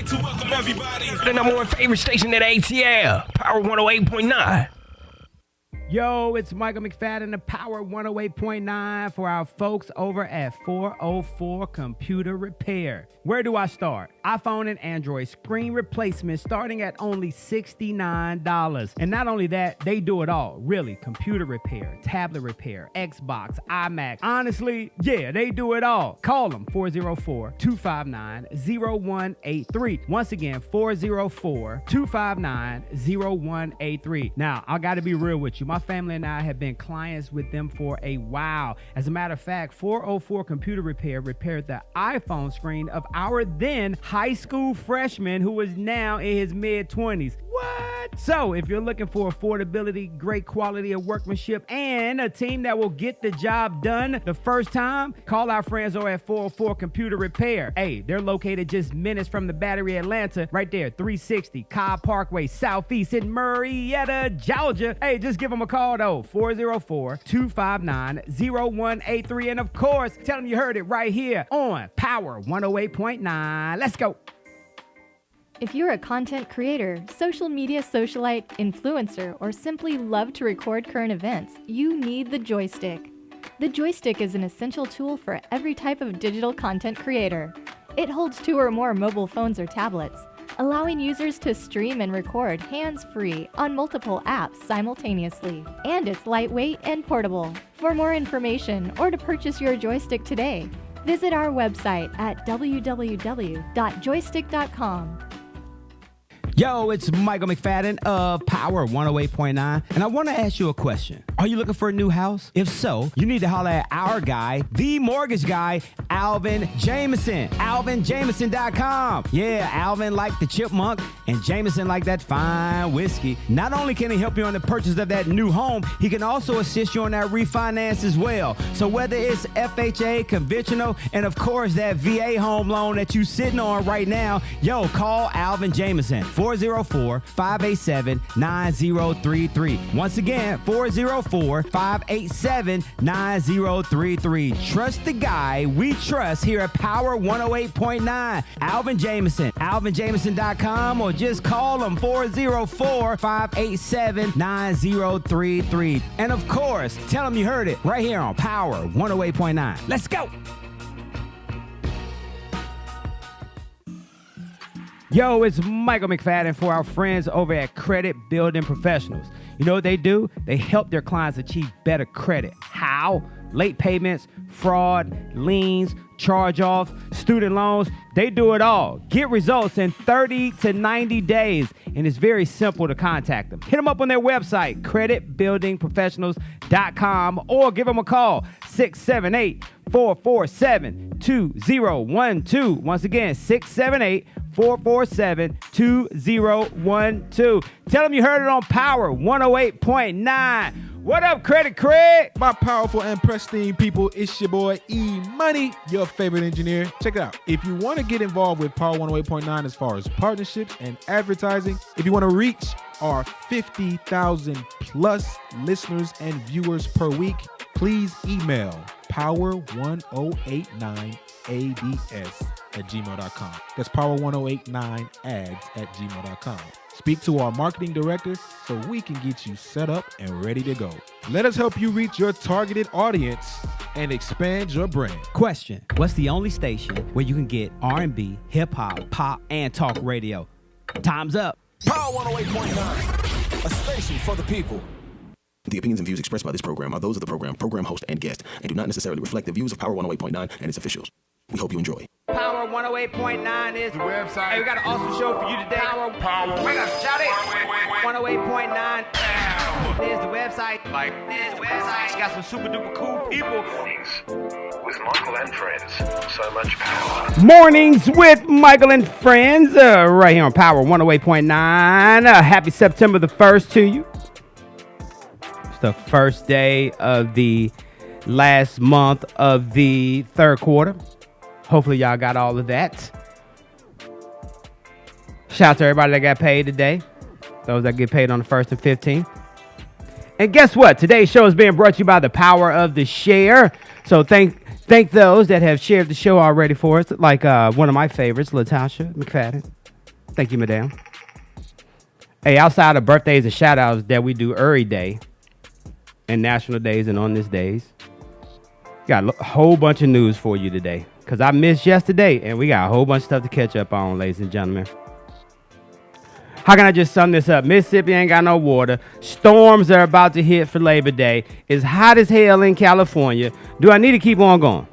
to welcome everybody. The number one favorite station at ATL, Power 108.9. Yo, it's Michael McFadden, the Power 108.9 for our folks over at 404 Computer Repair. Where do I start? iPhone and Android screen replacement starting at only $69. And not only that, they do it all. Really, computer repair, tablet repair, Xbox, iMac. Honestly, yeah, they do it all. Call them 404-259-0183. Once again, 404-259-0183. Now, I got to be real with you. My family and I have been clients with them for a while. As a matter of fact, 404 Computer Repair repaired the iPhone screen of our then high school freshman who is now in his mid-20s. What? So, if you're looking for affordability, great quality of workmanship, and a team that will get the job done the first time, call our friends over at 404 Computer Repair. Hey, they're located just minutes from the Battery, Atlanta, right there, 360 Cobb Parkway, Southeast in Marietta, Georgia. Hey, just give them a call, though, 404-259-0183. And, of course, tell them you heard it right here on Power 108.9. Let's go. If you're a content creator, social media socialite, influencer, or simply love to record current events, you need the Joystick. The Joystick is an essential tool for every type of digital content creator. It holds 2 or more mobile phones or tablets, allowing users to stream and record hands-free on multiple apps simultaneously. And it's lightweight and portable. For more information or to purchase your Joystick today, visit our website at www.joystick.com. Yo, it's Michael McFadden of Power 108.9, and I want to ask you a question. Are you looking for a new house? If so, you need to holler at our guy, the mortgage guy, Alvin Jameson. AlvinJameson.com. Yeah, Alvin like the chipmunk, and Jameson like that fine whiskey. Not only can he help you on the purchase of that new home, he can also assist you on that refinance as well. So whether it's FHA, conventional, and of course that VA home loan that you sitting on right now, yo, call Alvin Jameson. 404-587-9033. Once again, 404-587-9033. Trust the guy we trust here at Power 108.9. Alvin Jameson. AlvinJameson.com, or just call him 404-587-9033. And of course, tell him you heard it right here on Power 108.9. Let's go. Yo, it's Michael McFadden for our friends over at Credit Building Professionals. You know what they do? They help their clients achieve better credit. How? Late payments, fraud, liens, charge-offs, student loans. They do it all. Get results in 30 to 90 days, and it's very simple to contact them. Hit them up on their website, creditbuildingprofessionals.com, or give them a call, 678-447-2012. Once again, 678-447-2012. Tell them you heard it on Power 108.9. What up, Credit Craig? My powerful and pristine people, it's your boy E-Money, your favorite engineer. Check it out. If you want to get involved with Power 108.9 as far as partnerships and advertising, if you want to reach our 50,000 plus listeners and viewers per week, please email power1089ads@gmail.com. That's power1089ads@gmail.com. Speak to our marketing director so we can get you set up and ready to go. Let us help you reach your targeted audience and expand your brand. Question: what's the only station where you can get R&B, hip-hop, pop, and talk radio? Time's up. Power 108.9, a station for the people. The opinions and views expressed by this program are those of the program host, and guest, and do not necessarily reflect the views of Power 108.9 and its officials. We hope you enjoy. Power 108.9 is the website. Hey, we got an awesome show for you today. Power. Wait up, shout it. 108.9 is the website. There's the website. Got some super duper cool people. With Michael and friends. So much power. Mornings with Michael and friends, right here on Power 108.9. Happy September the 1st to you. It's the first day of the last month of the third quarter. Hopefully y'all got all of that. Shout out to everybody that got paid today. Those that get paid on the 1st and 15th. And guess what? Today's show is being brought to you by the power of the share. So thank those that have shared the show already for us. Like one of my favorites, Latasha McFadden. Thank you, madam. Hey, outside of birthdays and shout outs that we do every day and national days and on this days, got a whole bunch of news for you today because I missed yesterday and we got a whole bunch of stuff to catch up on, ladies and gentlemen. How can I just sum this up? Mississippi ain't got no water. Storms are about to hit for Labor Day. It's hot as hell in California. Do I need to keep on going?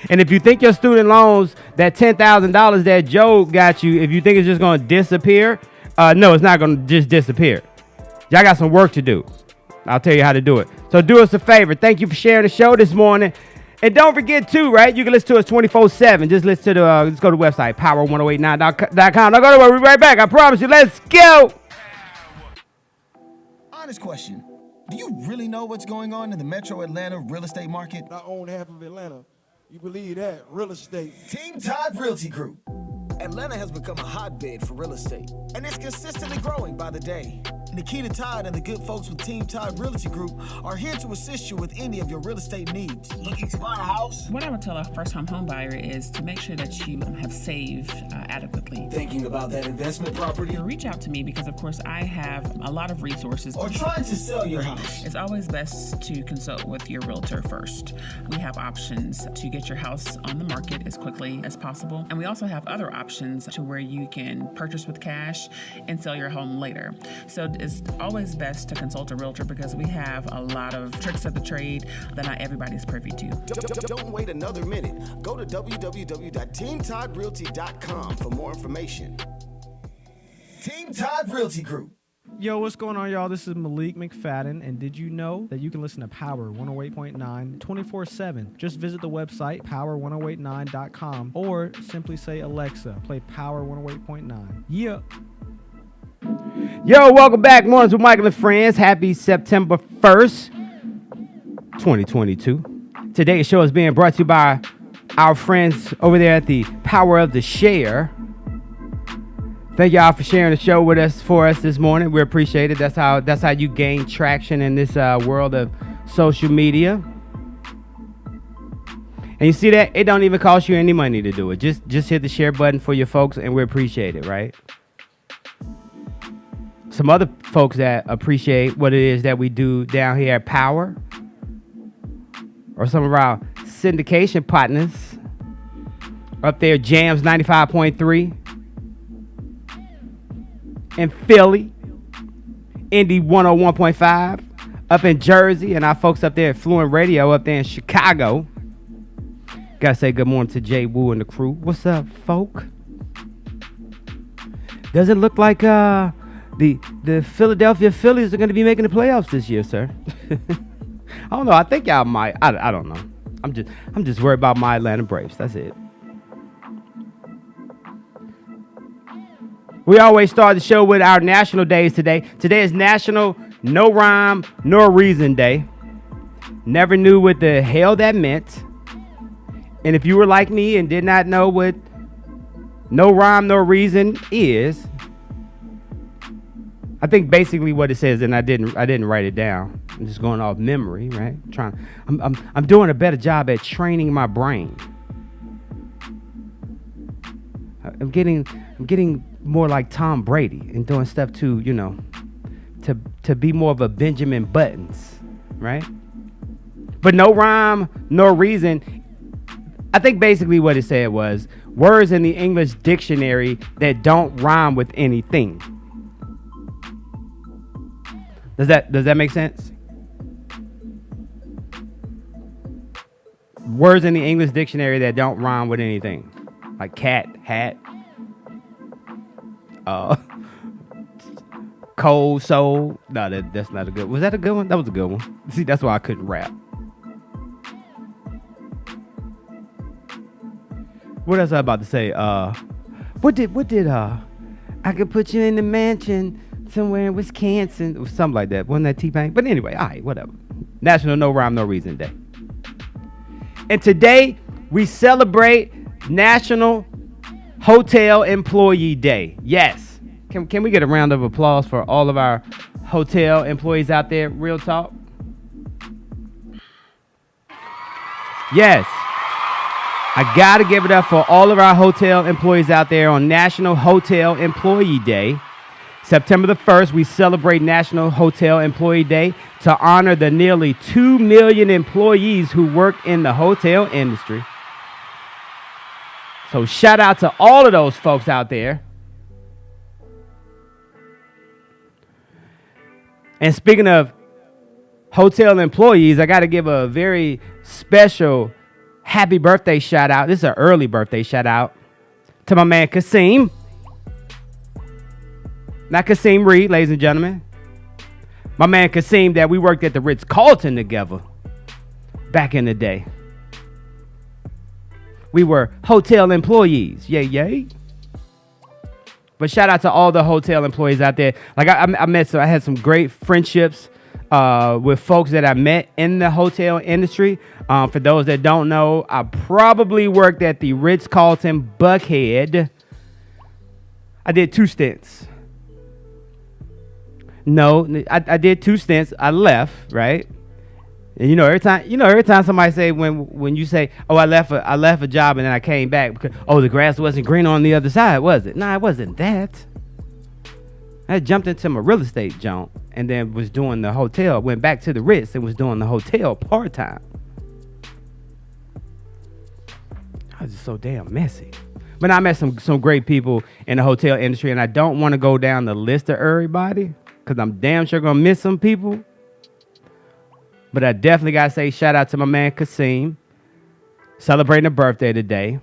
And if you think your student loans, that $10,000 that Joe got you, if you think it's just going to disappear, no, it's not going to just disappear. Y'all got some work to do. I'll tell you how to do it. So do us a favor. Thank you for sharing the show this morning. And don't forget too, right? You can listen to us 24/7. Just listen to let's go to the website, power1089.com. I'll go to work. We'll be right back. I promise you. Let's go. Honest question. Do you really know what's going on in the Metro Atlanta real estate market? I own half of Atlanta. You believe that? Real estate. Team Todd Realty Group. Atlanta has become a hotbed for real estate, and it's consistently growing by the day. Nikita Todd and the good folks with Team Todd Realty Group are here to assist you with any of your real estate needs. Looking to buy a house? What I would tell a first-time home buyer is to make sure that you have saved adequately. Thinking about that investment property? Reach out to me because, of course, I have a lot of resources. Or trying to sell your house? It's always best to consult with your realtor first. We have options to get your house on the market as quickly as possible, and we also have other options to where you can purchase with cash and sell your home later. So it's always best to consult a realtor because we have a lot of tricks of the trade that not everybody's privy to. Don't wait another minute. Go to www.teamtoddrealty.com for more information. Team Todd Realty Group. Yo, what's going on, y'all? This is Malik McFadden, and did you know that you can listen to Power 108.9 24/7? Just visit the website, power1089.com, or simply say, Alexa, play Power 108.9. Yeah. Yo, welcome back. Mornings with Michael and Friends. Happy September 1st, 2022. Today's show is being brought to you by our friends over there at the Power of the Share. Thank y'all for sharing the show with us for us this morning. We appreciate it. That's how you gain traction in this world of social media. And you see that? It don't even cost you any money to do it. Just hit the share button for your folks, and we appreciate it, right? Some other folks that appreciate what it is that we do down here at Power, or some of our syndication partners up there, Jams 95.3 in Philly, Indy 101.5 up in Jersey, and our folks up there at Fluent Radio up there in Chicago. Gotta say good morning to Jay Wu and the crew. What's up, folk? Does it look like the Philadelphia Phillies are going to be making the playoffs this year, sir? I don't know. I think y'all might. I don't know. I'm just worried about my Atlanta Braves. That's it. We always start the show with our national days today. Today is National No Rhyme, No Reason Day. Never knew what the hell that meant. And if you were like me and did not know what No Rhyme, No Reason is, I think basically what it says, and I didn't write it down. I'm just going off memory, right? I'm doing a better job at training my brain. I'm getting more like Tom Brady and doing stuff to be more of a Benjamin Buttons, right? But no rhyme, no reason. I think basically what it said was words in the English dictionary that don't rhyme with anything. Does that make sense? Words in the English dictionary that don't rhyme with anything. Like cat, hat, cold soul. No, that's not a good one. Was that a good one? That was a good one. See, that's why I couldn't rap. What else I about to say? What did I could put you in the mansion somewhere in Wisconsin or something like that. Wasn't that T-Pain? But anyway, all right, whatever. National No Rhyme, No Reason Day. And today we celebrate National Hotel Employee Day. Yes. Can we get a round of applause for all of our hotel employees out there? Real talk. Yes. I got to give it up for all of our hotel employees out there on National Hotel Employee Day. September the 1st, we celebrate National Hotel Employee Day to honor the nearly 2 million employees who work in the hotel industry. So shout out to all of those folks out there. And speaking of hotel employees, I got to give a very special happy birthday shout out. This is an early birthday shout out to my man Kasim. Not Kasim Reed, ladies and gentlemen. My man Kasim that we worked at the Ritz-Carlton together back in the day. We were hotel employees. Yay, yay. But shout out to all the hotel employees out there. Like I had some great friendships with folks that I met in the hotel industry. For those that don't know, I probably worked at the Ritz-Carlton Buckhead. I did 2 stints. No, I did 2 stints. I left, right? And every time somebody say when you say, "Oh, I left a job and then I came back because the grass wasn't green on the other side," was it? Nah, it wasn't that. I jumped into my real estate jump and then was doing the hotel. Went back to the Ritz and was doing the hotel part time. I was just so damn messy. But I met some great people in the hotel industry, and I don't want to go down the list of everybody because I'm damn sure gonna miss some people. But I definitely gotta say shout out to my man Kasim, celebrating a birthday today.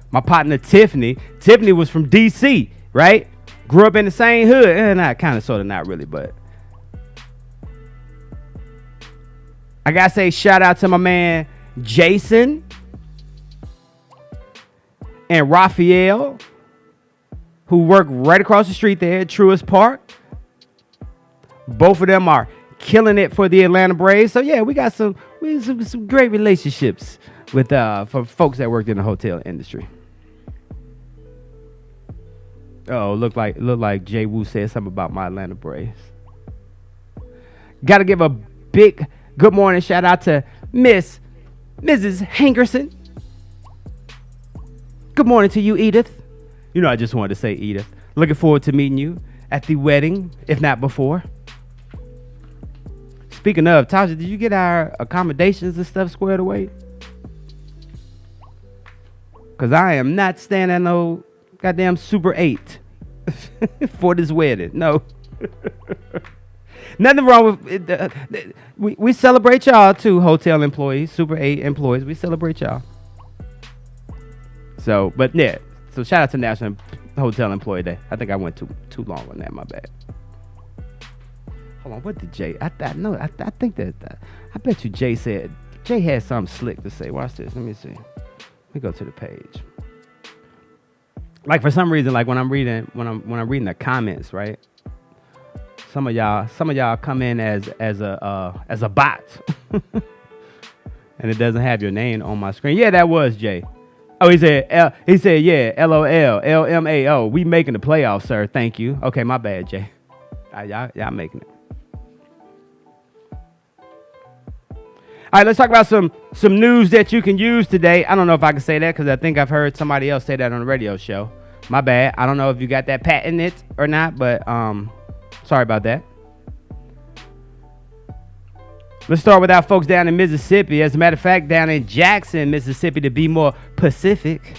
My partner Tiffany. Tiffany was from DC, right? Grew up in the same hood. And I kind of, sort of, not really, but I gotta say shout out to my man Jason and Raphael, who work right across the street there at Truist Park. Both of them are killing it for the Atlanta Braves. So yeah, we got some great relationships with for folks that worked in the hotel industry. Oh, look like Jay Wu said something about my Atlanta Braves. Got to give a big good morning shout out to Mrs. Hankerson. Good morning to you, Edith. I just wanted to say Edith. Looking forward to meeting you at the wedding, if not before. Speaking of, Tasha, did you get our accommodations and stuff squared away? Because I am not staying at no goddamn Super 8 for this wedding. No. Nothing wrong with it. We celebrate y'all too, hotel employees, Super 8 employees. We celebrate y'all. So, but yeah. So shout out to National Hotel Employee Day. I think I went too long on that. My bad. Hold on. What did Jay? I think that I bet you Jay had something slick to say. Watch this. Let me see. Let me go to the page. Like for some reason, like when I'm reading the comments, right? Some of y'all come in as a bot, and it doesn't have your name on my screen. Yeah, that was Jay. Oh, he said yeah, LOL, LMAO. We making the playoffs, sir. Thank you. Okay, my bad, Jay. Y'all making it. All right, let's talk about some news that you can use today. I don't know if I can say that because I think I've heard somebody else say that on the radio show. My bad. I don't know if you got that patented or not, but sorry about that. Let's start with our folks down in Mississippi. As a matter of fact, down in Jackson, Mississippi, to be more Pacific.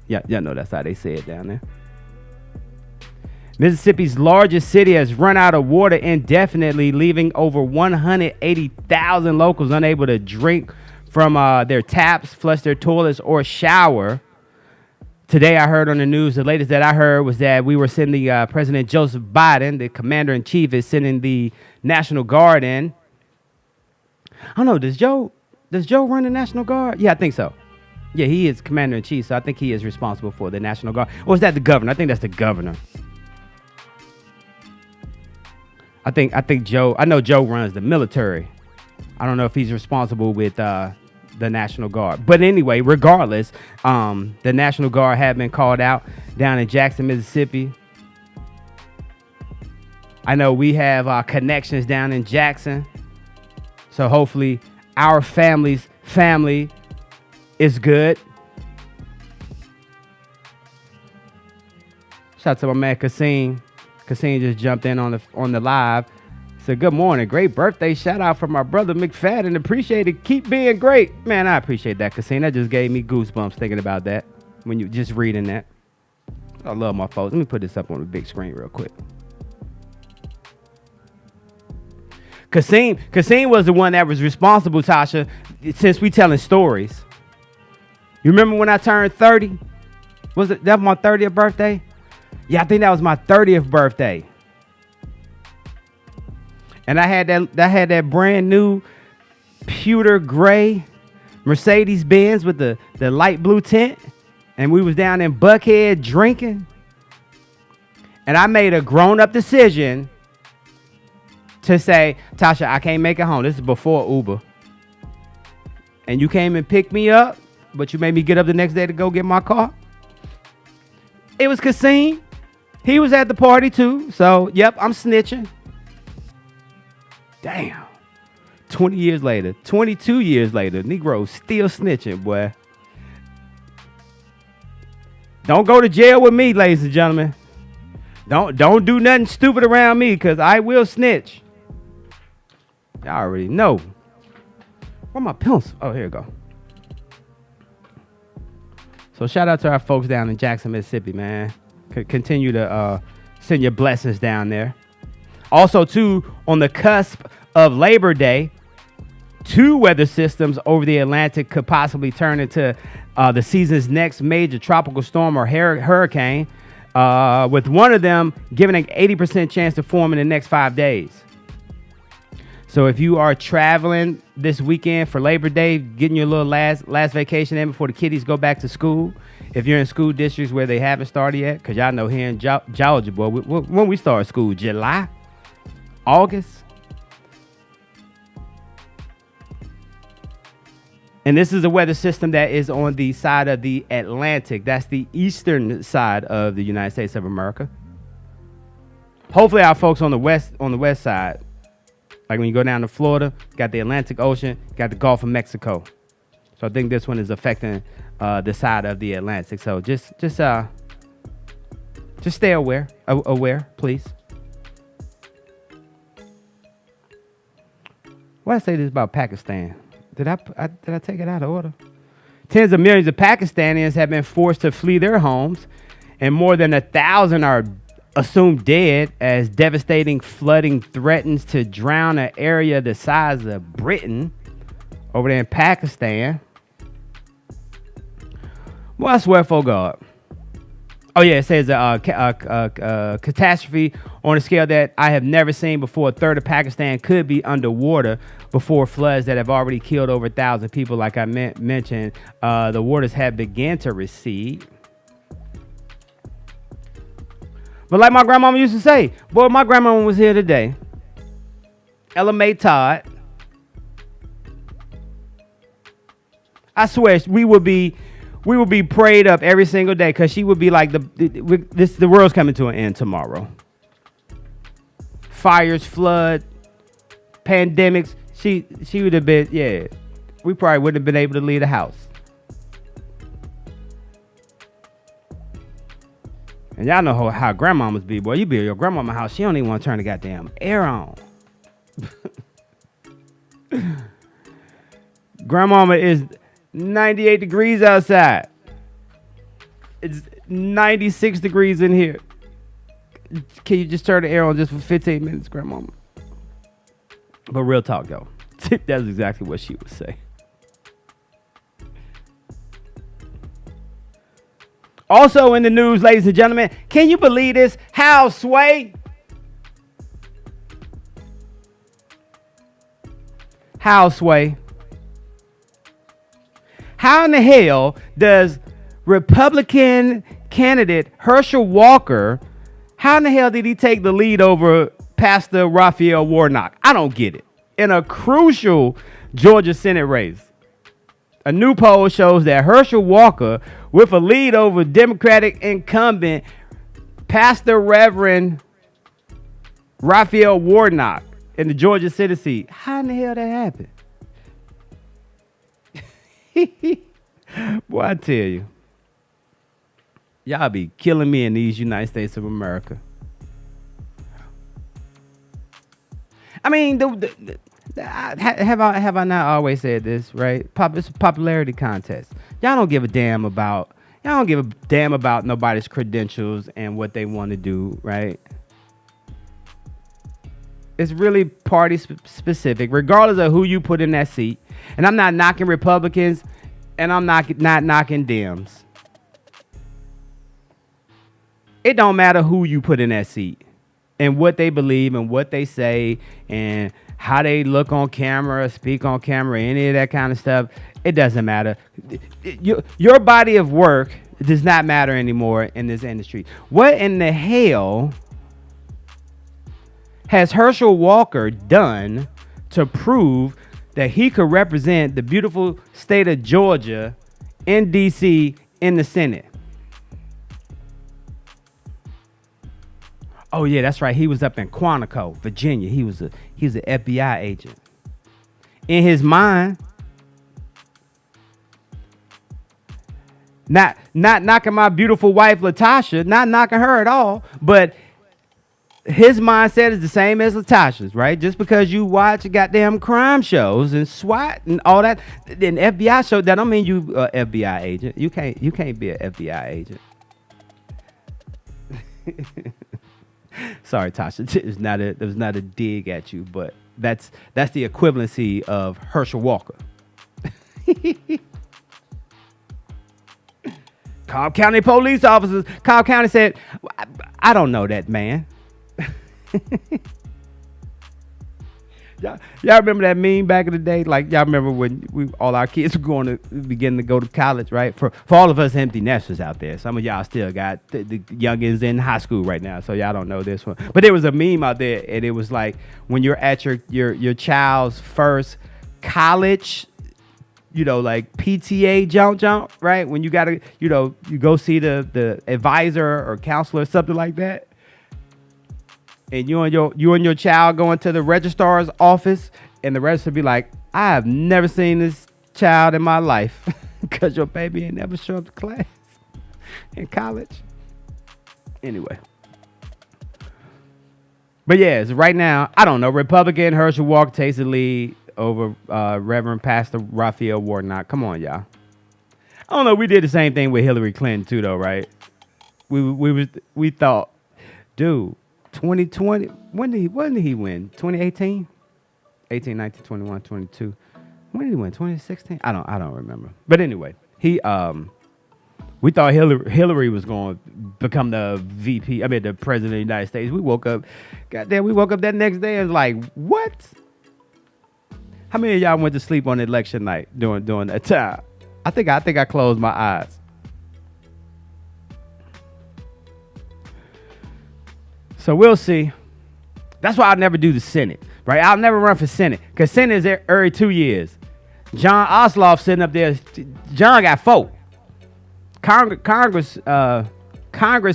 Y'all know that's how they say it down there. Mississippi's largest city has run out of water indefinitely, leaving over 180,000 locals unable to drink from their taps, flush their toilets, or shower. Today, I heard on the news, the latest that I heard was that we were sending President Joseph Biden, the commander-in-chief, is sending the National Guard in. I don't know, does Joe run the National Guard? Yeah, I think so. Yeah, he is commander-in-chief, so I think he is responsible for the National Guard. Or is that the governor? I think that's the governor. I think Joe, I know Joe runs the military. I don't know if he's responsible with the National Guard. But anyway, regardless, the National Guard have been called out down in Jackson, Mississippi. I know we have connections down in Jackson. So hopefully our families family is good. Shout out to my man Kasim. Kasim just jumped in on the live. Said, good morning. Great birthday. Shout out from my brother McFadden. Appreciate it. Keep being great. Man, I appreciate that, Kasim. That just gave me goosebumps thinking about that when you just reading that. I love my folks. Let me put this up on the big screen real quick. Kasim was the one that was responsible, Tasha, since we telling stories. You remember when I turned 30? That was my 30th birthday? Yeah, I think that was my 30th birthday. And I had that brand new pewter gray Mercedes Benz with the light blue tint. And we was down in Buckhead drinking. And I made a grown-up decision to say, Tasha, I can't make it home. This is before Uber. And you came and picked me up, but you made me get up the next day to go get my car. It was Kasim. He was at the party too. So, yep, I'm snitching. Damn. 20 years later, 22 years later, Negro still snitching, boy. Don't go to jail with me, ladies and gentlemen. Don't do nothing stupid around me, because I will snitch. Y'all already know. Where my pencil? Oh, here we go. So shout out to our folks down in Jackson, Mississippi, man. Continue to send your blessings down there. Also, too, on the cusp of Labor Day, 2 weather systems over the Atlantic could possibly turn into the season's next major tropical storm or hurricane, with one of them giving an 80% chance to form in the next 5 days. So if you are traveling this weekend for Labor Day, getting your little last vacation in before the kiddies go back to school, if you're in school districts where they haven't started yet, because y'all know here in Georgia, boy, when we start school, July, August. And this is a weather system that is on the side of the Atlantic. That's the eastern side of the United States of America. Hopefully our folks on the west side, like when you go down to Florida, got the Atlantic Ocean, got the Gulf of Mexico. So I think this one is affecting the side of the Atlantic. So just stay aware, please. Why did I say this about Pakistan? Did I take it out of order? Tens of millions of Pakistanis have been forced to flee their homes, and more than 1,000 are assumed dead as devastating flooding threatens to drown an area the size of Britain over there in Pakistan. Well, I swear for God. Oh, yeah, it says a catastrophe on a scale that I have never seen before. A third of Pakistan could be underwater before floods that have already killed over 1,000 people. Like I mentioned, the waters have begun to recede. But like my grandmama used to say, boy, my grandmama was here today. Ella Mae Todd. I swear we would be prayed up every single day, because she would be like, the world's coming to an end tomorrow. Fires, flood, pandemics. She would have been, yeah. We probably wouldn't have been able to leave the house. And y'all know how grandmamas be, boy. You be at your grandmama's house, she don't even want to turn the goddamn air on. Grandmama is 98 degrees outside. It's 96 degrees in here. Can you just turn the air on just for 15 minutes, grandmama? But real talk, though. That's exactly what she would say. Also in the news, ladies and gentlemen, can you believe this? How Sway? How Sway? How in the hell does Republican candidate Herschel Walker, how in the hell did he take the lead over Pastor Raphael Warnock? I don't get it. In a crucial Georgia Senate race, a new poll shows that Herschel Walker, with a lead over Democratic incumbent Pastor Reverend Raphael Warnock in the Georgia Senate seat. How in the hell that happened? Boy, I tell you, y'all be killing me in these United States of America. I mean, have I not always said this, right? It's a popularity contest. Y'all don't give a damn about nobody's credentials and what they want to do, right? It's really party specific, regardless of who you put in that seat. And I'm not knocking Republicans, and I'm not knocking Dems. It don't matter who you put in that seat and what they believe and what they say and how they look on camera, speak on camera, any of that kind of stuff. It doesn't matter. Your body of work does not matter anymore in this industry. What in the hell has Herschel Walker done to prove that he could represent the beautiful state of Georgia in D.C. in the Senate? Oh yeah, that's right. He was up in Quantico, Virginia. He was an FBI agent. In his mind, not knocking my beautiful wife Latasha, not knocking her at all, but his mindset is the same as Latasha's, right? Just because you watch goddamn crime shows and SWAT and all that, and FBI show, that don't mean you FBI agent. You can't be an FBI agent. Sorry, Tasha. It was not a dig at you, but that's the equivalency of Herschel Walker. Cobb County police officers. Cobb County said, I don't know that man. Y'all remember that meme back in the day? Like, y'all remember when all our kids were beginning to go to college, right? For all of us empty nesters out there, some of y'all still got the youngins in high school right now, so y'all don't know this one. But there was a meme out there, and it was like when you're at your child's first college, like PTA jump, right? When you gotta, you go see the advisor or counselor or something like that. And you and your child going to the registrar's office, and the registrar be like, I have never seen this child in my life because your baby ain't never show up to class in college. Anyway. But yes, right now, I don't know. Republican Herschel Walker takes the lead over Reverend Pastor Raphael Warnock. Come on, y'all. I don't know. We did the same thing with Hillary Clinton too, though, right? We thought, dude, 2020, when did he win? 2018? 18, 19, 21, 22. When did he win? 2016? I don't remember. But anyway, we thought Hillary was going to become the the president of the United States. We woke up that next day and was like, what? How many of y'all went to sleep on election night during that time? I think I closed my eyes. So we'll see. That's why I'll never do the Senate, right? I'll never run for Senate because Senate is every 2 years. John Ossoff sitting up there. John got 4. Congress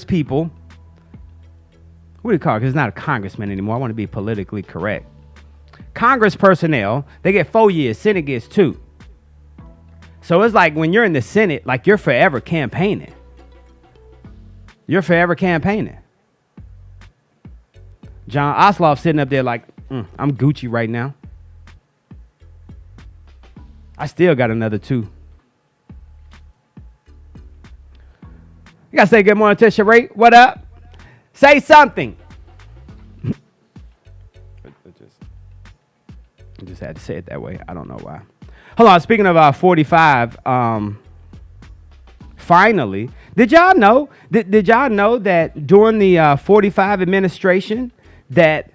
people. What do you call it? Because it's not a congressman anymore. I want to be politically correct. Congress personnel, they get 4 years. Senate gets 2. So it's like when you're in the Senate, like you're forever campaigning. John Ossoff sitting up there like, I'm Gucci right now. I still got another 2. You gotta say good morning to Sheree. What up? Say something. I just had to say it that way. I don't know why. Hold on. Speaking of 45, finally, did y'all know that during the 45 administration, that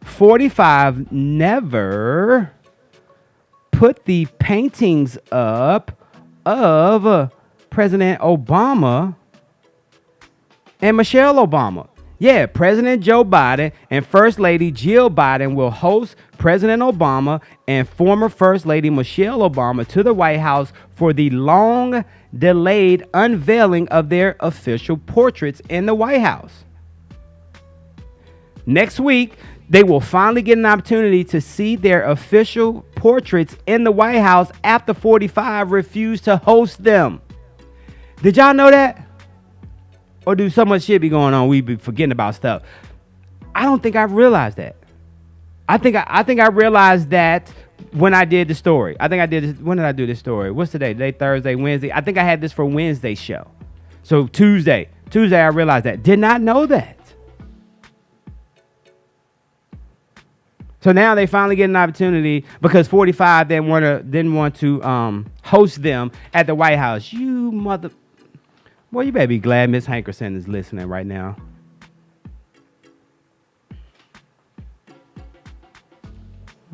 45 never put the paintings up of President Obama and Michelle Obama? Yeah, President Joe Biden and First Lady Jill Biden will host President Obama and former First Lady Michelle Obama to the White House for the long-delayed unveiling of their official portraits in the White House. Next week, they will finally get an opportunity to see their official portraits in the White House after 45 refused to host them. Did y'all know that? Or do so much shit be going on we be forgetting about stuff? I don't think I realized that. I think I realized that when I did the story. I think I did this. When did I do this story? What's today? Today, Thursday, Wednesday. I think I had this for Wednesday's show. So Tuesday I realized that. Did not know that. So now they finally get an opportunity because 45 didn't want to host them at the White House. You mother... Boy, you better be glad Miss Hankerson is listening right now.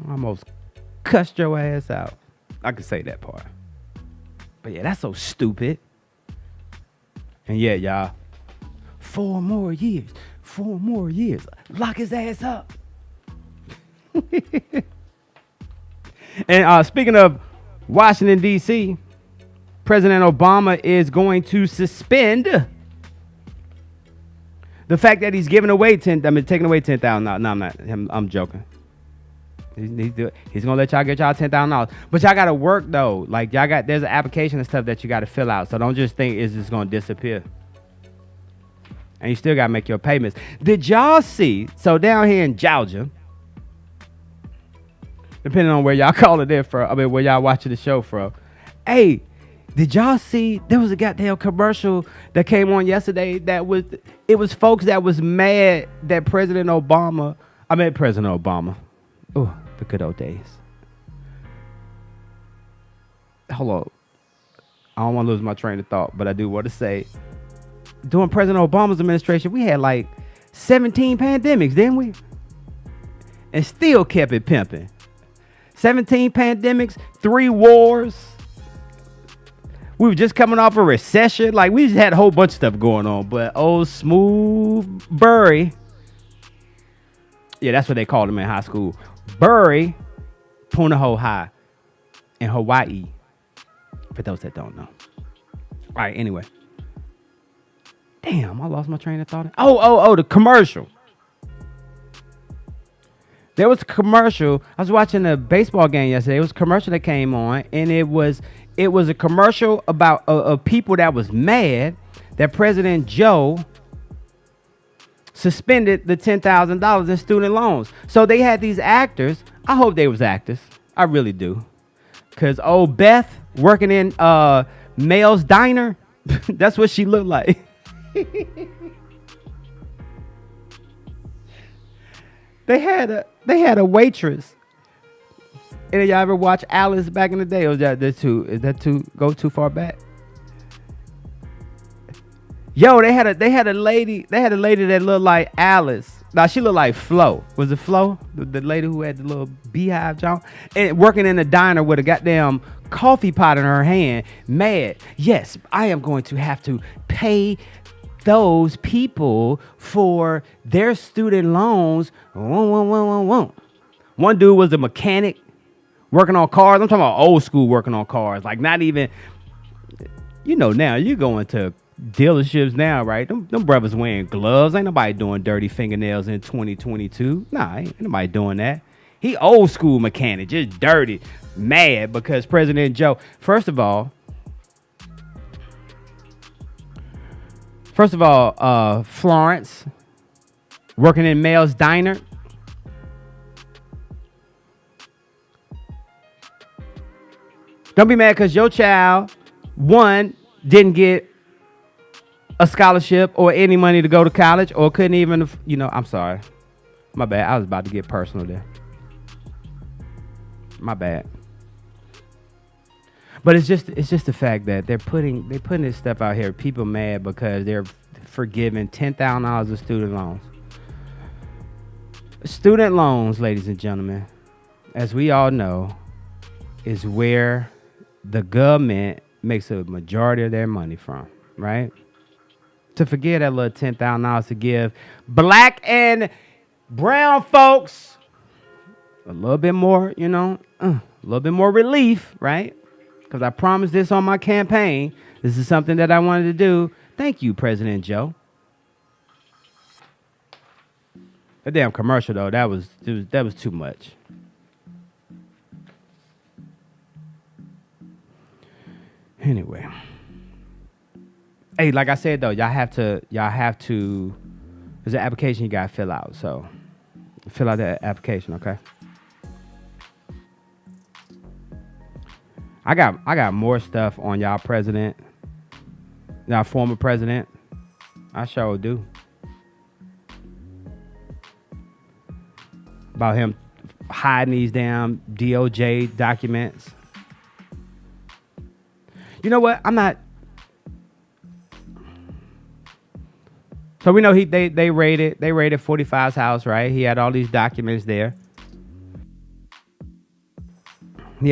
Almost cussed your ass out. I could say that part. But yeah, that's so stupid. And yeah, y'all. 4 more years. 4 more years. Lock his ass up. And speaking of Washington, D.C., President Obama is going to suspend the fact that he's taking away $10,000. No, I'm not. I'm joking. He's gonna let y'all get y'all $10,000, but y'all gotta work though. Like there's an application and stuff that you gotta fill out. So don't just think it's just gonna disappear. And you still gotta make your payments. Did y'all see? So down here in Georgia, depending on where y'all call it there from, where y'all watching the show from. Hey, did y'all see? There was a goddamn commercial that came on yesterday it was folks that was mad that President Obama. Oh, the good old days. Hold on. I don't want to lose my train of thought, but I do want to say, during President Obama's administration, we had like 17 pandemics, didn't we? And still kept it pimping. 17 pandemics, 3 wars. We were just coming off a recession. Like, we just had a whole bunch of stuff going on. But old Smooth Burry, yeah, that's what they called him in high school. Burry, Punahou High in Hawaii. For those that don't know. All right, anyway. Damn, I lost my train of thought. Oh, the commercial. There was a commercial. I was watching a baseball game yesterday. It was a commercial that came on, and it was a commercial about people that was mad that President Joe suspended the $10,000 in student loans. So they had these actors. I hope they was actors. I really do. Because old Beth working in Mel's Diner, that's what she looked like. They had a waitress. And y'all ever watch Alice back in the day? Or is that too far back? Yo, they had a lady that looked like Alice. Now she looked like Flo. Was it Flo? The lady who had the little beehive job? And working in the diner with a goddamn coffee pot in her hand. Mad. Yes, I am going to have to pay those people for their student loans. One dude was a mechanic working on cars. I'm talking about old school working on cars. Like not even, now you go into dealerships now, right? Them brothers wearing gloves. Ain't nobody doing dirty fingernails in 2022. Nah, ain't nobody doing that. He old school mechanic, just dirty, mad because President Joe, First of all, Florence working in Mel's Diner. Don't be mad because your child, one, didn't get a scholarship or any money to go to college or couldn't even, I'm sorry. My bad. I was about to get personal there. My bad. But it's just the fact that they're putting this stuff out here. People mad because they're forgiving $10,000 of student loans. Student loans, ladies and gentlemen, as we all know, is where the government makes a majority of their money from, right? To forgive that little $10,000 to give black and brown folks a little bit more, a little bit more relief, right? Because I promised this on my campaign. This is something that I wanted to do. Thank you, President Joe. That damn commercial, though, that was too much. Anyway. Hey, like I said though, y'all have to there's an application you gotta fill out. So fill out that application, okay? I got more stuff on y'all president, y'all former president. I sure do. About him hiding these damn DOJ documents. You know what? I'm not. So we know they raided 45's house, right? He had all these documents there. And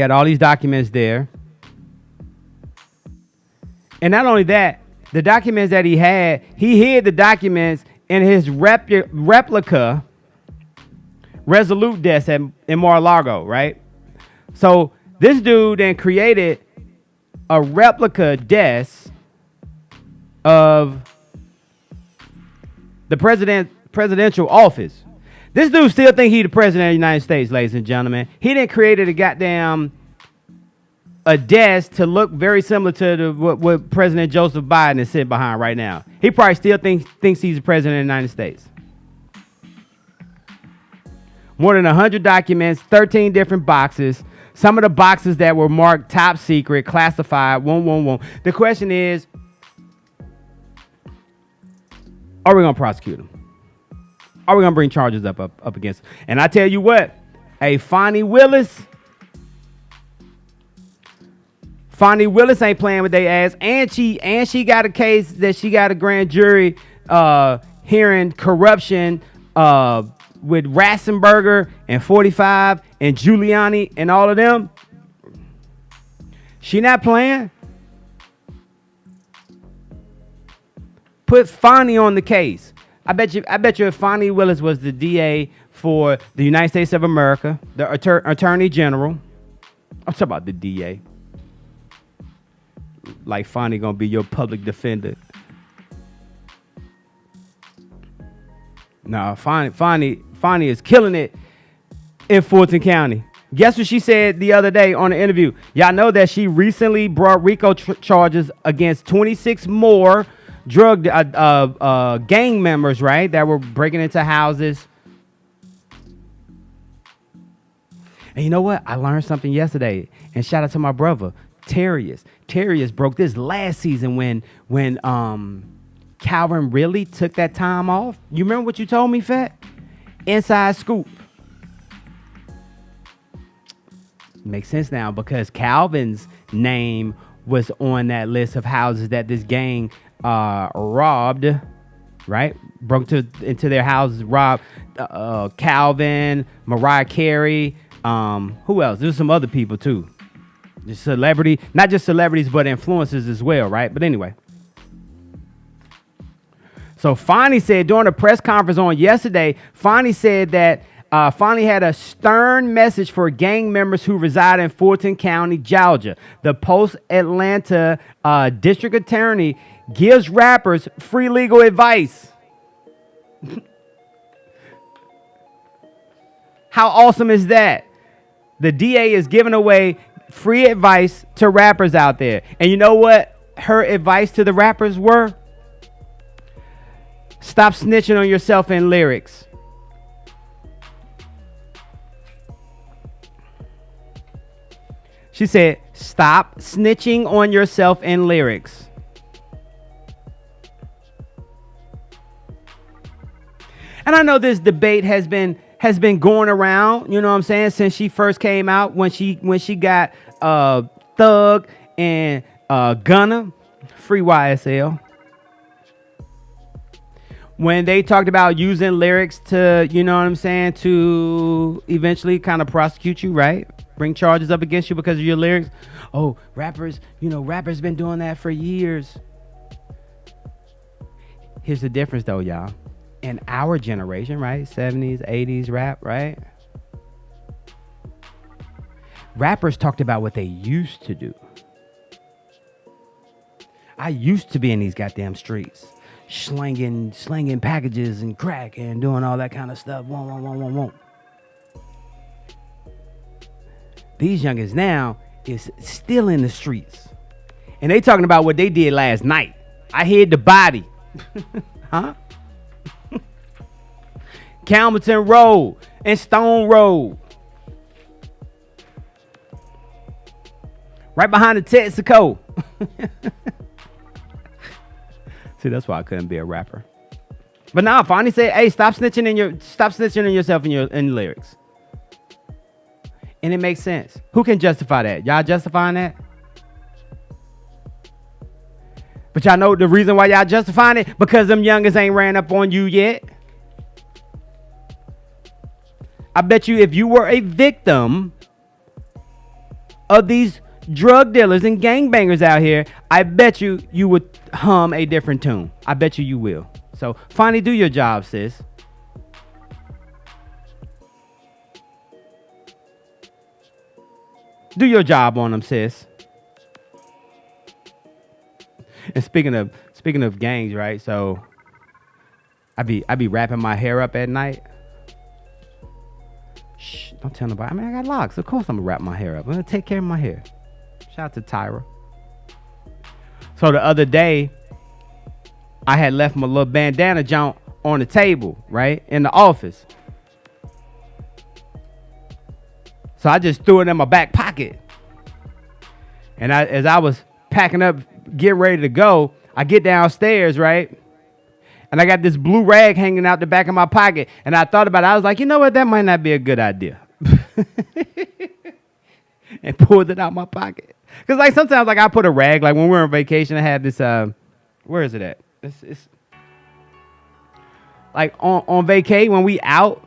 not only that, the documents that he hid the documents in his replica Resolute desk in Mar-a-Lago, right? So this dude then created a replica desk of the presidential office. This dude still think he the president of the United States, ladies and gentlemen. He didn't created a desk to look very similar to what President Joseph Biden is sitting behind right now. He probably still thinks he's the president of the United States. More than 100 documents, 13 different boxes. Some of the boxes that were marked top secret, classified, 111. The question is, are we going to prosecute him? Are we going to bring charges up against him? And I tell you what, Fonnie Willis ain't playing with their ass. And she got a case that she got a grand jury hearing corruption with Ratzenberger and 45 and Giuliani and all of them. She not playing. Put Fonnie on the case. I bet you if Fonnie Willis was the DA for the United States of America, the Attorney General. I'm talking about the DA. Like Fonnie gonna be your public defender. No, Fonnie is killing it in Fulton County. Guess what she said the other day on the interview? Y'all know that she recently brought RICO charges against 26 more drug gang members, right? That were breaking into houses. And you know what? I learned something yesterday. And shout out to my brother, Terrius. Terrius broke this last season when Calvin really took that time off. You remember what you told me, Fat? Inside scoop. Makes sense now because Calvin's name was on that list of houses that this gang robbed, right? Broke into their houses, robbed Calvin, Mariah Carey, who else? There's some other people too. Just celebrity, not just celebrities, but influencers as well, right? But anyway. So Fonnie said during a press conference on yesterday, Fonnie said that Fonnie had a stern message for gang members who reside in Fulton County, Georgia. The post-Atlanta district attorney gives rappers free legal advice. How awesome is that? The DA is giving away free advice to rappers out there. And you know what her advice to the rappers were? Stop snitching on yourself in lyrics. She said, stop snitching on yourself in lyrics. And I know this debate has been going around, you know what I'm saying, since she first came out, when she got Thug and Gunna, free YSL. When they talked about using lyrics to, you know what I'm saying, to eventually kind of prosecute you, right? Bring charges up against you because of your lyrics. Oh, rappers been doing that for years. Here's the difference though, y'all. In our generation, right? 70s, 80s rap, right? Rappers talked about what they used to do. I used to be in these goddamn streets. Slanging packages and crack and doing all that kind of stuff. Won't. These youngins now is still in the streets. And they talking about what they did last night. I hid the body. Huh? Calmerton Road and Stone Road. Right behind the Texaco. See, that's why I couldn't be a rapper. But now Fonny said, hey, stop snitching on yourself in your lyrics. And it makes sense. Who can justify that? Y'all justifying that? But y'all know the reason why y'all justifying it? Because them youngers ain't ran up on you yet. I bet you if you were a victim of these drug dealers and gangbangers out here, I bet you would hum a different tune. I bet you will. So finally do your job, sis. Do your job on them, sis. And speaking of gangs, right? So I be wrapping my hair up at night. Shh, don't tell nobody. I mean, I got locks. Of course I'm gonna wrap my hair up. I'm gonna take care of my hair. Shout out to Tyra. So the other day, I had left my little bandana jaunt on the table, right? In the office. So I just threw it in my back pocket. And as I was packing up, getting ready to go, I get downstairs, right? And I got this blue rag hanging out the back of my pocket. And I thought about it. I was like, you know what? That might not be a good idea. And pulled it out my pocket. Because like sometimes like I put a rag, like when we're on vacation, I had this, where is it at? It's like on vacay when we out,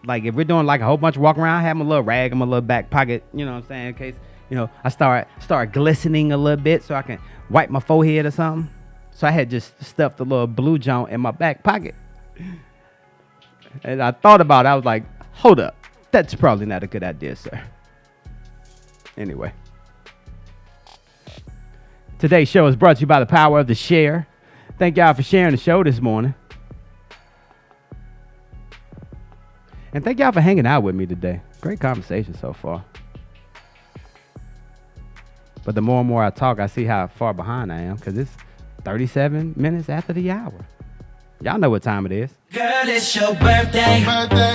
like if we're doing like a whole bunch of walking around, I have my little rag in my little back pocket, you know what I'm saying? In case, you know, I start glistening a little bit so I can wipe my forehead or something. So I had just stuffed a little blue jaunt in my back pocket. And I thought about it. I was like, hold up. That's probably not a good idea, sir. Anyway. Today's show is brought to you by the power of the share. Thank y'all for sharing the show this morning. And thank y'all for hanging out with me today. Great conversation so far. But the more and more I talk, I see how far behind I am because it's 37 minutes after the hour. Y'all know what time it is. Girl, it's your birthday.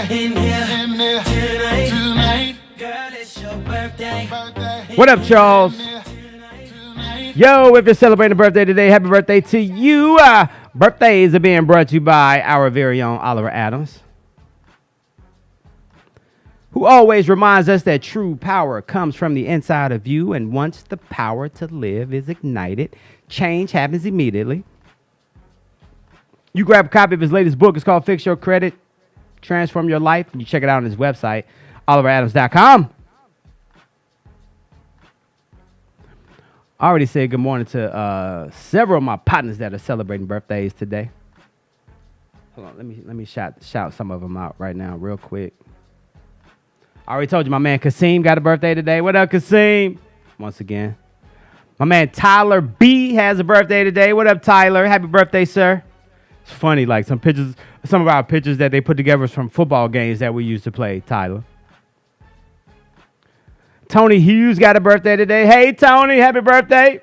In here tonight. Girl, it's your birthday. What up, Charles? Yo, if you're celebrating a birthday today, happy birthday to you. Birthdays are being brought to you by our very own Oliver Adams, who always reminds us that true power comes from the inside of you, and once the power to live is ignited, change happens immediately. You grab a copy of his latest book. It's called Fix Your Credit, Transform Your Life, and you check it out on his website, oliveradams.com. I already said good morning to several of my partners that are celebrating birthdays today. Hold on, let me shout some of them out right now real quick. I already told you my man Kasim got a birthday today. What up, Kasim? Once again. My man Tyler B has a birthday today. What up, Tyler? Happy birthday, sir. It's funny, like some of our pictures that they put together from football games that we used to play, Tyler. Tony Hughes got a birthday today. Hey, Tony, happy birthday.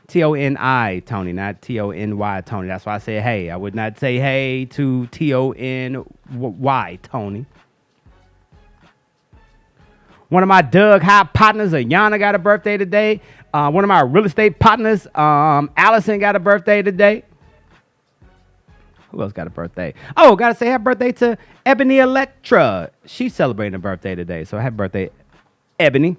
Tony, Tony, not Tony, Tony. That's why I say hey. I would not say hey to Tony, Tony. One of my Doug High partners, Ayana, got a birthday today. One of my real estate partners, Allison, got a birthday today. Who else got a birthday? Oh, gotta say happy birthday to Ebony Electra. She's celebrating a birthday today, so happy birthday, Ebony.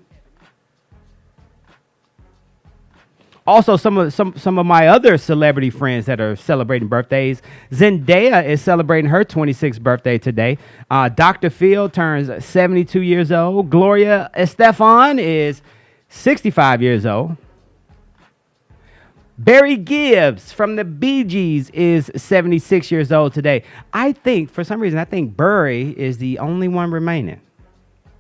Also, some of my other celebrity friends that are celebrating birthdays. Zendaya is celebrating her 26th birthday today. Dr. Phil turns 72 years old. Gloria Estefan is 65 years old. Barry Gibbs from the Bee Gees is 76 years old today. I think, for some reason, Barry is the only one remaining.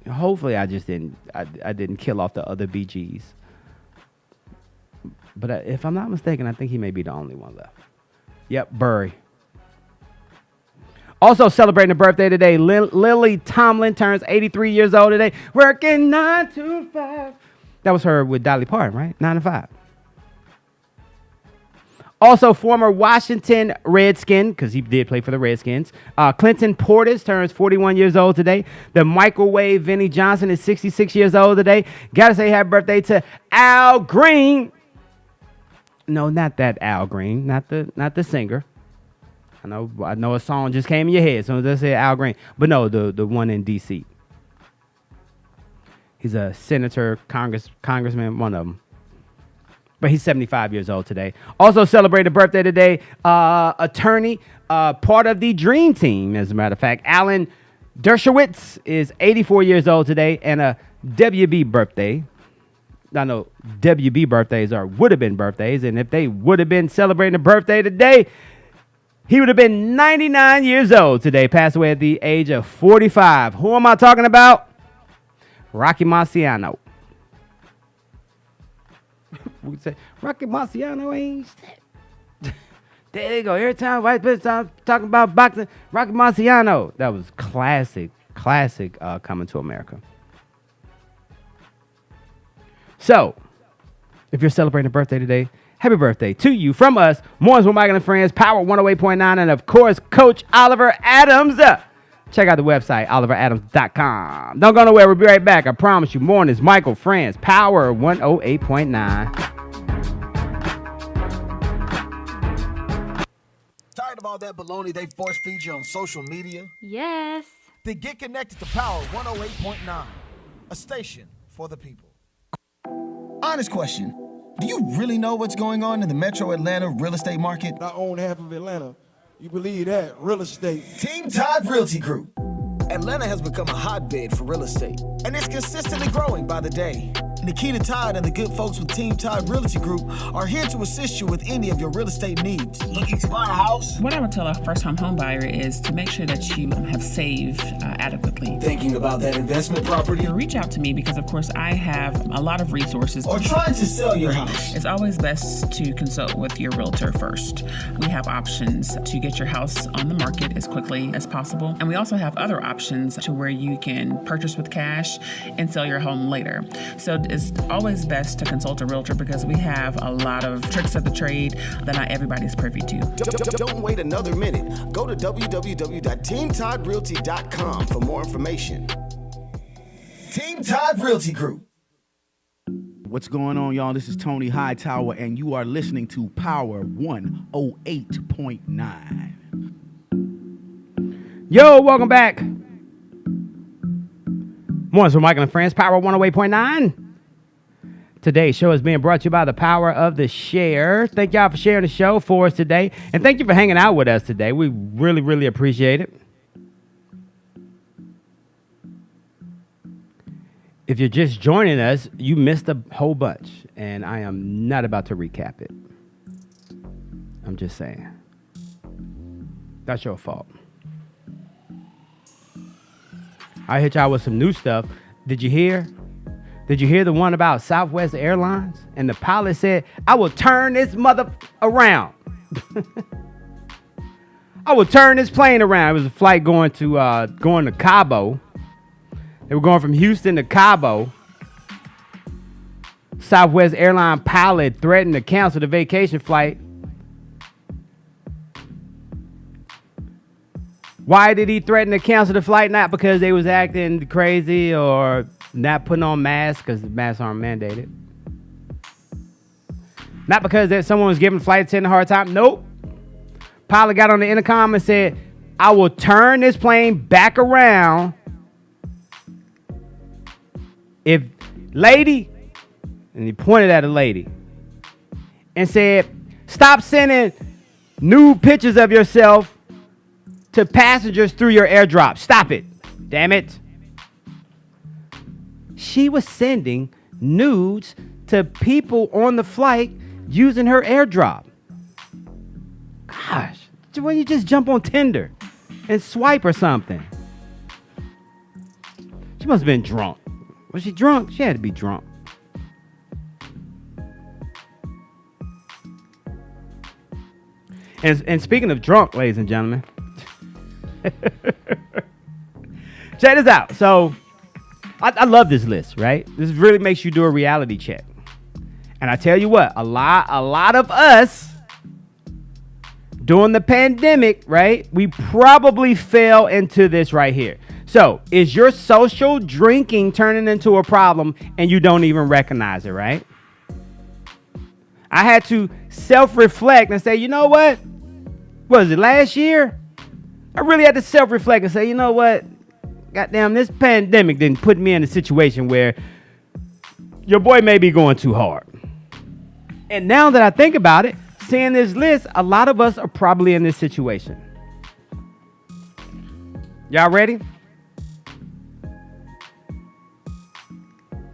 Hopefully, I didn't kill off the other Bee Gees. But if I'm not mistaken, I think he may be the only one left. Yep, Burry. Also celebrating a birthday today, Lily Tomlin turns 83 years old today. Working 9 to 5. That was her with Dolly Parton, right? 9 to 5. Also, former Washington Redskin, because he did play for the Redskins. Clinton Portis turns 41 years old today. The microwave Vinnie Johnson is 66 years old today. Got to say happy birthday to Al Green. No, not that Al Green, not the singer. I know a song just came in your head, so let's say Al Green. But no, the one in D.C. He's a senator, congressman, one of them. But he's 75 years old today. Also celebrated birthday today, attorney, part of the Dream Team, as a matter of fact. Alan Dershowitz is 84 years old today, and a WB birthday. I know WB birthdays would have been birthdays, and if they would have been celebrating a birthday today, he would have been 99 years old today, passed away at the age of 45. Who am I talking about? Rocky Marciano. We say Rocky Marciano ain't shit. There you go. Every time white person talking about boxing, Rocky Marciano. That was classic Coming to America. So, if you're celebrating a birthday today, happy birthday to you from us, Mornings with Michael and Friends, Power 108.9, and of course, Coach Oliver Adams. Check out the website, oliveradams.com. Don't go nowhere. We'll be right back. I promise you. Mornings, Michael, Friends, Power 108.9. Tired of all that baloney they force feed you on social media? Yes. Then get connected to Power 108.9, a station for the people. Honest question. Do you really know what's going on in the metro Atlanta real estate market? I own half of Atlanta. You believe that? Real estate. Team Todd Realty Group. Atlanta has become a hotbed for real estate, and it's consistently growing by the day. Nikita Todd and the good folks with Team Todd Realty Group are here to assist you with any of your real estate needs. Looking to buy a house? What I would tell a first-time home buyer is to make sure that you have saved adequately. Thinking about that investment property? Reach out to me because, of course, I have a lot of resources. Or trying to sell your house? It's always best to consult with your realtor first. We have options to get your house on the market as quickly as possible. And we also have other options to where you can purchase with cash and sell your home later. So it's always best to consult a realtor because we have a lot of tricks of the trade that not everybody's privy to. Don't wait another minute. Go to www.teamtoddrealty.com for more information. Team Todd Realty Group. What's going on, y'all? This is Tony Hightower, and you are listening to Power 108.9. Yo, welcome back. Mornings with Michael and Friends, Power 108.9. Today's show is being brought to you by the power of the share. Thank y'all for sharing the show for us today. And thank you for hanging out with us today. We really, really appreciate it. If you're just joining us, you missed a whole bunch. And I am not about to recap it. I'm just saying. That's your fault. I hit y'all with some new stuff. Did you hear? Did you hear the one about Southwest Airlines? And the pilot said, I will turn this mother around. I will turn this plane around. It was a flight going to Cabo. They were going from Houston to Cabo. Southwest Airline pilot threatened to cancel the vacation flight. Why did he threaten to cancel the flight? Not because they was acting crazy or not putting on masks, because the masks aren't mandated. Not because someone was giving flight attendant a hard time. Nope. Pilot got on the intercom and said, I will turn this plane back around if lady, and he pointed at a lady and said, stop sending nude pictures of yourself to passengers through your airdrop. Stop it. Damn it. She was sending nudes to people on the flight using her airdrop. Gosh, why don't you just jump on Tinder and swipe or something? She must have been drunk. Was she drunk? She had to be drunk. And speaking of drunk, ladies and gentlemen, check this out. So I love this list, right? This really makes you do a reality check. And I tell you what, a lot of us during the pandemic, right, we probably fell into this right here. So is your social drinking turning into a problem and you don't even recognize it, right? I had to self-reflect and say, you know what? Was it last year? I really had to self-reflect and say, you know what? Goddamn, this pandemic didn't put me in a situation where your boy may be going too hard. And now that I think about it, seeing this list, a lot of us are probably in this situation. Y'all ready?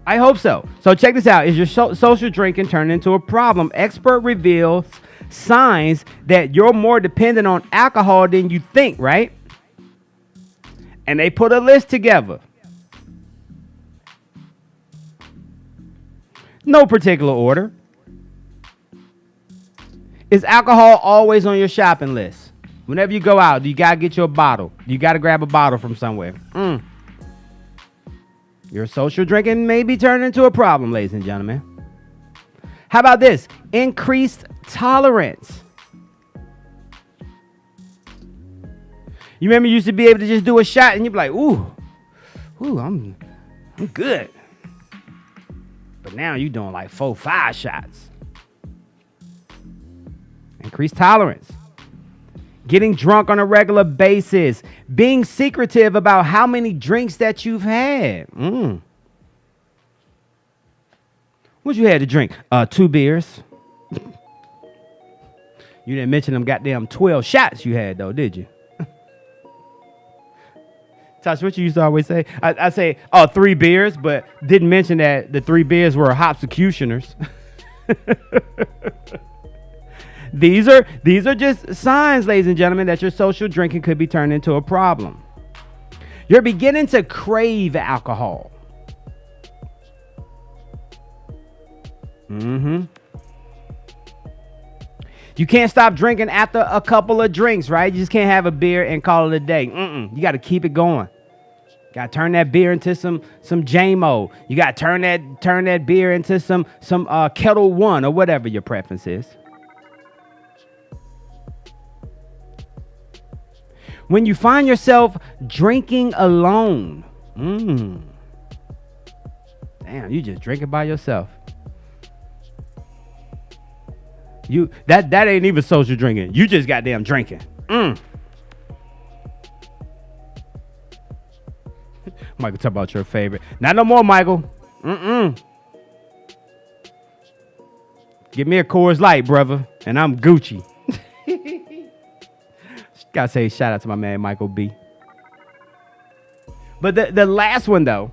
I hope so. So check this out. Is your social drinking turning into a problem? Expert reveals signs that you're more dependent on alcohol than you think, right? And they put a list together. No particular order. Is alcohol always on your shopping list? Whenever you go out, you got to get your bottle. You got to grab a bottle from somewhere. Your social drinking may be turning into a problem, ladies and gentlemen. How about this? Increased tolerance. You remember you used to be able to just do a shot and you'd be like, ooh, I'm good. But now you're doing like 4-5 shots. Increased tolerance. Getting drunk on a regular basis. Being secretive about how many drinks that you've had. What you had to drink? 2 beers. You didn't mention them goddamn 12 shots you had though, did you? Tasha, what you used to always say? I say, 3 beers, but didn't mention that the 3 beers were Hopsecutioners. These are just signs, ladies and gentlemen, that your social drinking could be turned into a problem. You're beginning to crave alcohol. You can't stop drinking after a couple of drinks, right? You just can't have a beer and call it a day. You got to keep it going. Got to turn that beer into some JMO. You got to turn that beer into some Kettle One or whatever your preference is. When you find yourself drinking alone, damn, you just drinking by yourself. That ain't even social drinking. You just goddamn drinking. Michael, talk about your favorite. Not no more, Michael. Give me a Coors Light, brother, and I'm Gucci. Gotta say shout out to my man Michael B. But the last one though,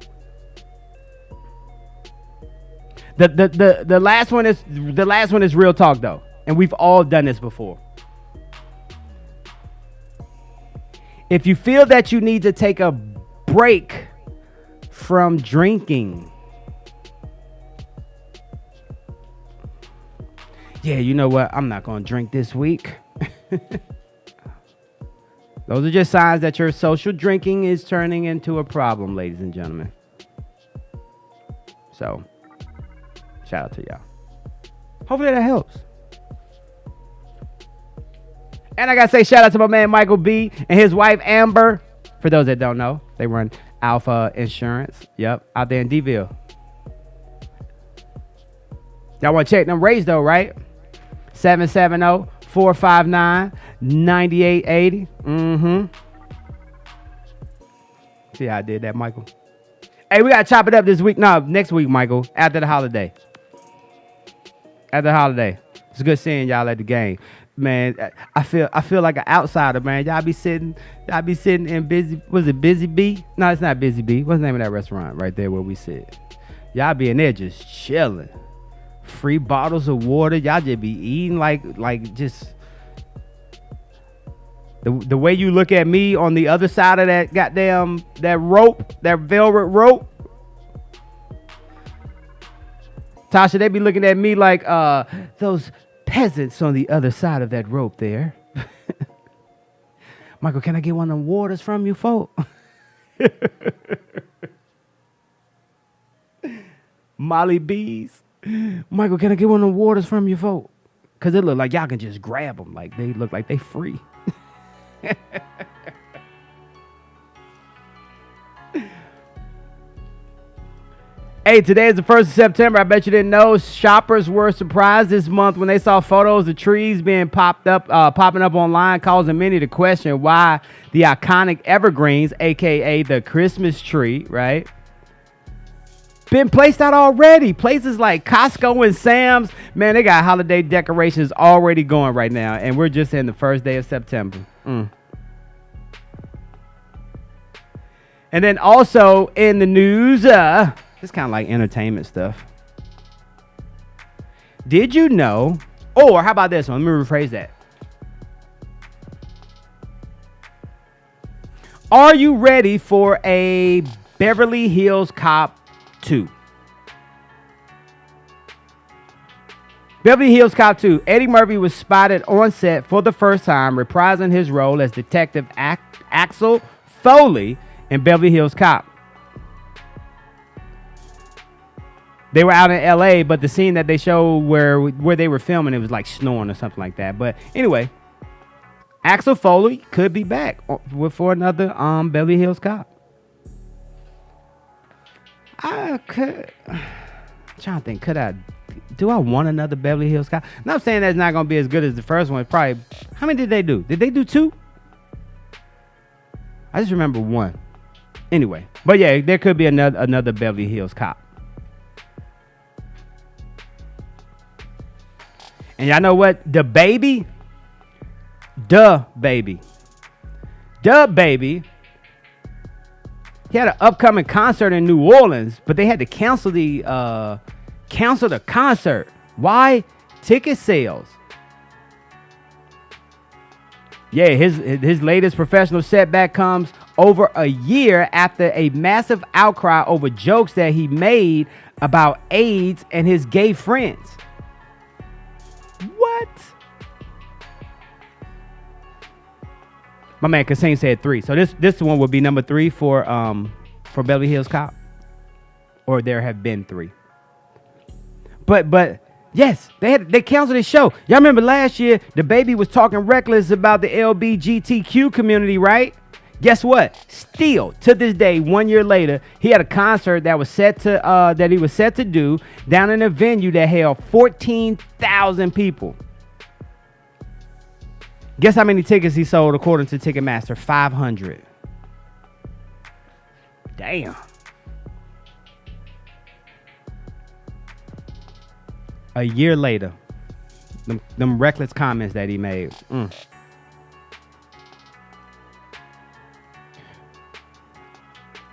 the last one is real talk though, and we've all done this before. If you feel that you need to take a break from drinking, yeah, you know what? I'm not gonna drink this week. Those are just signs that your social drinking is turning into a problem, ladies and gentlemen. So, shout out to y'all. Hopefully that helps. And I got to say shout out to my man Michael B. and his wife Amber. For those that don't know, they run Alpha Insurance. Yep, out there in D-Ville. Y'all want to check them rates though, right? 770-459-9880. See how I did that, Michael? Hey, we got to chop it up this week. No, next week, Michael, after the holiday. After the holiday. It's good seeing y'all at the game. Man, I feel like an outsider, man. Y'all be sitting in Busy, was it Busy Bee? No, it's not Busy Bee. What's the name of that restaurant right there where we sit? Y'all be in there just chilling. Free bottles of water. Y'all just be eating like just the way you look at me on the other side of that goddamn that rope, that velvet rope. Tasha, they be looking at me like those peasants on the other side of that rope there. Michael, can I get one of them waters from you, folk? Molly Bees. Michael, can I get one of them waters from you, folk? Because it look like y'all can just grab them. Like, they look like they free. Hey, today is the 1st of September. I bet you didn't know. Shoppers were surprised this month when they saw photos of trees being popping up online, causing many to question why the iconic evergreens, aka the Christmas tree, right, been placed out already. Places like Costco and Sam's, man, they got holiday decorations already going right now, and we're just in the first day of September. And then also in the news, it's kind of like entertainment stuff. Did you know, or how about this one? Let me rephrase that. Are you ready for a Beverly Hills Cop 2? Beverly Hills Cop 2. Eddie Murphy was spotted on set for the first time, reprising his role as Detective Axel Foley in Beverly Hills Cop. They were out in LA, but the scene that they showed where they were filming, it was like snoring or something like that. But anyway, Axel Foley could be back for another Beverly Hills Cop. I'm trying to think, do I want another Beverly Hills Cop? Not saying that's not going to be as good as the first one. Probably, how many did they do? Did they do 2? I just remember 1. Anyway, but yeah, there could be another Beverly Hills Cop. And y'all know what? The baby. He had an upcoming concert in New Orleans, but they had to cancel the concert. Why? Ticket sales. Yeah, his latest professional setback comes over a year after a massive outcry over jokes that he made about AIDS and his gay friends. What? My man Kasim said 3. So this one would be number 3 for Beverly Hills Cop. Or there have been 3. But yes, they canceled his show. Y'all remember last year the baby was talking reckless about the LGBTQ community, right? Guess what? Still to this day, 1 year later, he had a concert that was set to do down in a venue that held 14,000 people. Guess how many tickets he sold according to Ticketmaster? 500. Damn. A year later, them reckless comments that he made.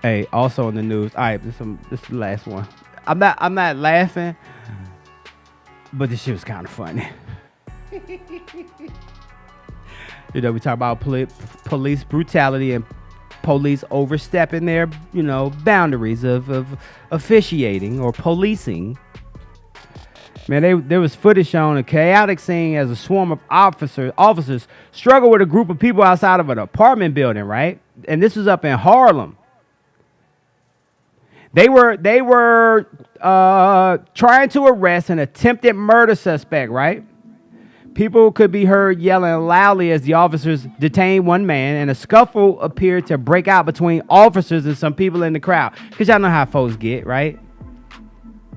Hey, also in the news. All right, this is the last one. I'm not laughing, but this shit was kind of funny. You know, we talk about police brutality and police overstepping their, boundaries of officiating or policing. Man, there was footage showing a chaotic scene as a swarm of officers struggle with a group of people outside of an apartment building, right? And this was up in Harlem. They were trying to arrest an attempted murder suspect, right? People could be heard yelling loudly as the officers detained one man, and a scuffle appeared to break out between officers and some people in the crowd. Because y'all know how folks get, right?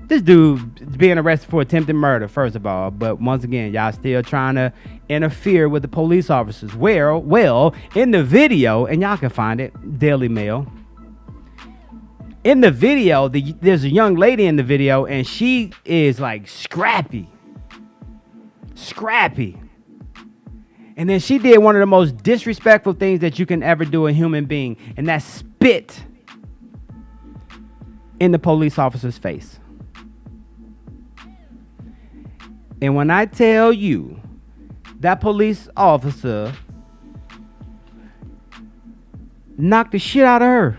This dude is being arrested for attempted murder, first of all. But once again, y'all still trying to interfere with the police officers. Well, in the video, and y'all can find it, Daily Mail. In the video, there's a young lady in the video, and she is like scrappy. And then she did one of the most disrespectful things that you can ever do a human being, and that's spit in the police officer's face. And when I tell you that police officer knocked the shit out of her.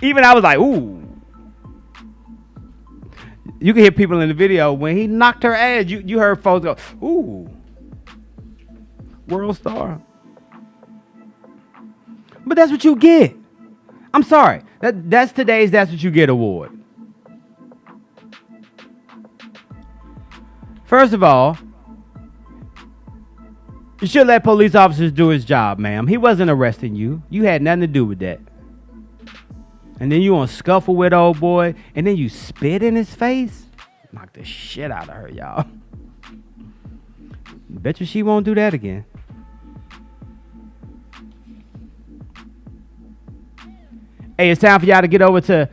Even I was like, ooh. You can hear people in the video when he knocked her ass. You heard folks go, ooh. World star. But that's what you get. I'm sorry. That's today's That's What You Get award. First of all, you should let police officers do his job, ma'am. He wasn't arresting you. You had nothing to do with that. And then you on scuffle with old boy, and then you spit in his face. Knock the shit out of her, y'all. Bet you she won't do that again. Hey, it's time for y'all to get over to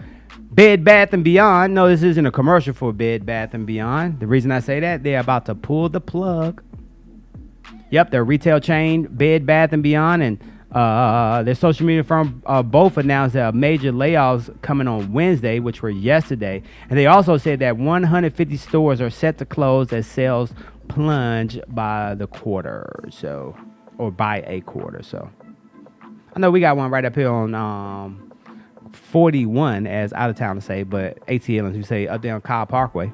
Bed Bath & Beyond. No, this isn't a commercial for Bed Bath & Beyond. The reason I say that, they're about to pull the plug. Yep, their retail chain, Bed Bath & Beyond, and their social media firm both announced major layoffs coming on Wednesday, which were yesterday. And they also said that 150 stores are set to close as sales plunge by a quarter. So I know we got one right up here on 41, as out of town to say, but ATL, as we say, up there on Kyle Parkway.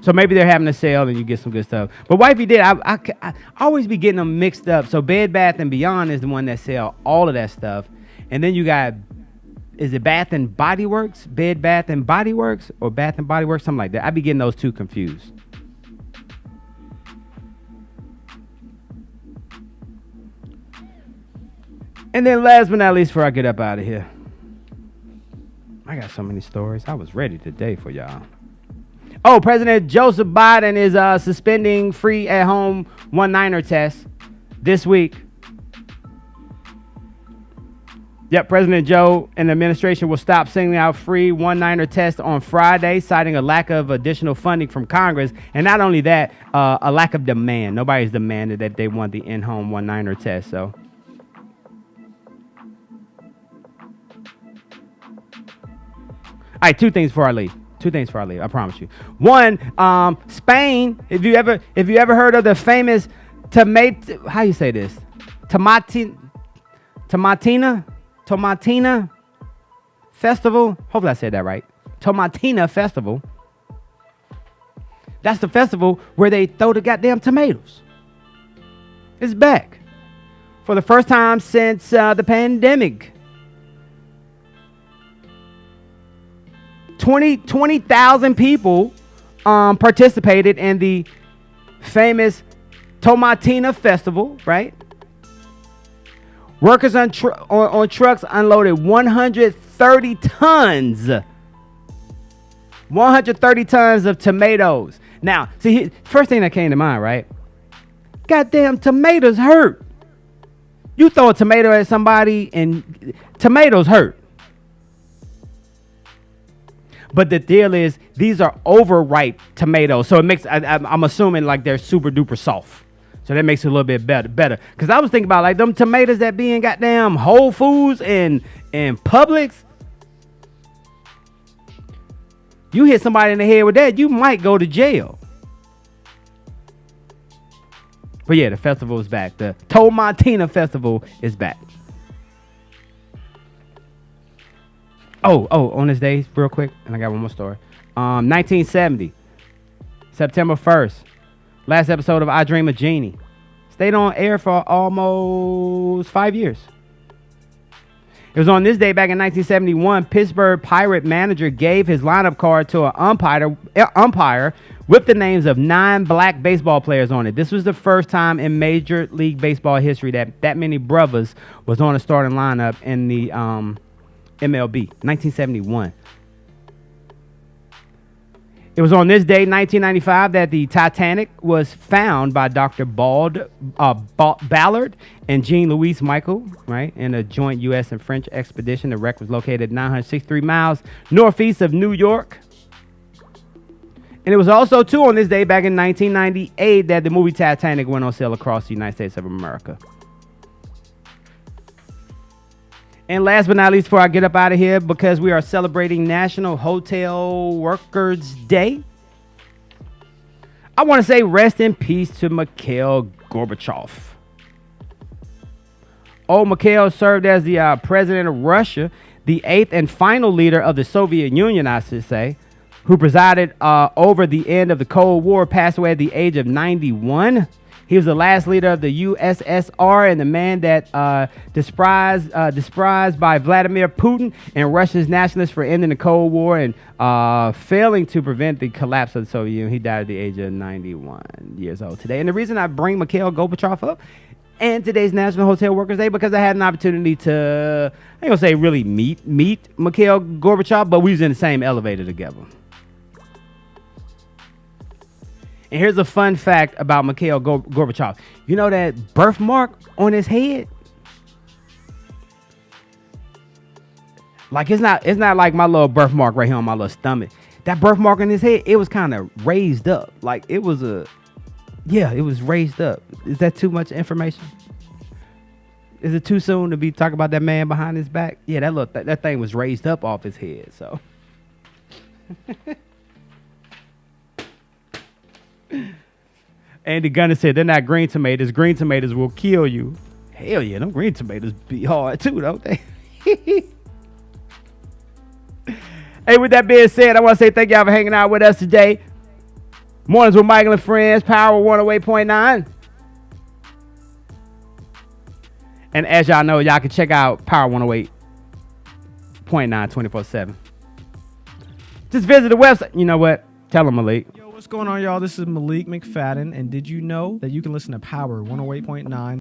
So maybe they're having a sale and you get some good stuff. But wifey did. I always be getting them mixed up. So Bed Bath & Beyond is the one that sell all of that stuff. And then you got, is it Bath & Body Works? Bed Bath & Body Works? Or Bath & Body Works? Something like that. I be getting those two confused. And then last but not least, before I get up out of here, I got so many stories. I was ready today for y'all. Oh, President Joseph Biden is suspending free at-home one-niner tests this week. Yep, President Joe and the administration will stop sending out free one-niner tests on Friday, citing a lack of additional funding from Congress. And not only that, a lack of demand. Nobody's demanded that they want the in-home one-niner test, so... All right, two things before I leave. I promise you. One, Spain. If you ever heard of the famous tomato, how you say this? Tomatina festival. Hopefully I said that right. Tomatina festival. That's the festival where they throw the goddamn tomatoes. It's back for the first time since the pandemic. 20,000 people participated in the famous Tomatina Festival, right? Workers on trucks unloaded 130 tons. 130 tons of tomatoes. Now, see, first thing that came to mind, right? Goddamn tomatoes hurt. You throw a tomato at somebody and tomatoes hurt. But the deal is, these are overripe tomatoes. So it makes, I'm assuming like they're super duper soft. So that makes it a little bit better. Because I was thinking about like them tomatoes that be in goddamn Whole Foods and Publix. You hit somebody in the head with that, you might go to jail. But yeah, the festival is back. The Tomatina Festival is back. Oh, on this day, real quick, and I got one more story. 1970, September 1st, last episode of I Dream of Jeannie. Stayed on air for almost 5 years. It was on this day back in 1971, Pittsburgh Pirate manager gave his lineup card to an umpire with the names of 9 black baseball players on it. This was the first time in Major League Baseball history that many brothers was on a starting lineup in the MLB, 1971. It was on this day, 1995, that the Titanic was found by Dr. Ballard and Jean-Louis Michael, right, in a joint U.S. and French expedition. The wreck was located 963 miles northeast of New York. And it was also, too, on this day, back in 1998, that the movie Titanic went on sale across the United States of America. And last but not least, before I get up out of here, because we are celebrating National Hotel Workers Day, I want to say rest in peace to Mikhail Gorbachev. Old Mikhail served as the president of Russia, the 8th and final leader of the Soviet Union, I should say, who presided over the end of the Cold War, passed away at the age of 91. He was the last leader of the USSR and the man that despised by Vladimir Putin and Russia's nationalists for ending the Cold War and failing to prevent the collapse of the Soviet Union. He died at the age of 91 years old today. And the reason I bring Mikhail Gorbachev up and today's National Hotel Workers Day because I had an opportunity to, I ain't gonna say really meet Mikhail Gorbachev, but we was in the same elevator together. And here's a fun fact about Mikhail Gorbachev. You know that birthmark on his head? Like it's not like my little birthmark right here on my little stomach. That birthmark on his head, it was kind of raised up. Like it was it was raised up. Is that too much information? Is it too soon to be talking about that man behind his back? Yeah, that thing was raised up off his head. So. Andy Gunner said they're not green tomatoes. Green tomatoes will kill you. Hell yeah, them green tomatoes be hard too, don't they? Hey, with that being said, I want to say thank y'all for hanging out with us today. Mornings with Michael and Friends, Power 108.9. And as y'all know, y'all can check out Power 108.9 24/7. Just visit the website. You know what? Tell them, Malik. What's going on, y'all? This is Malik McFadden, and did you know that you can listen to Power 108.9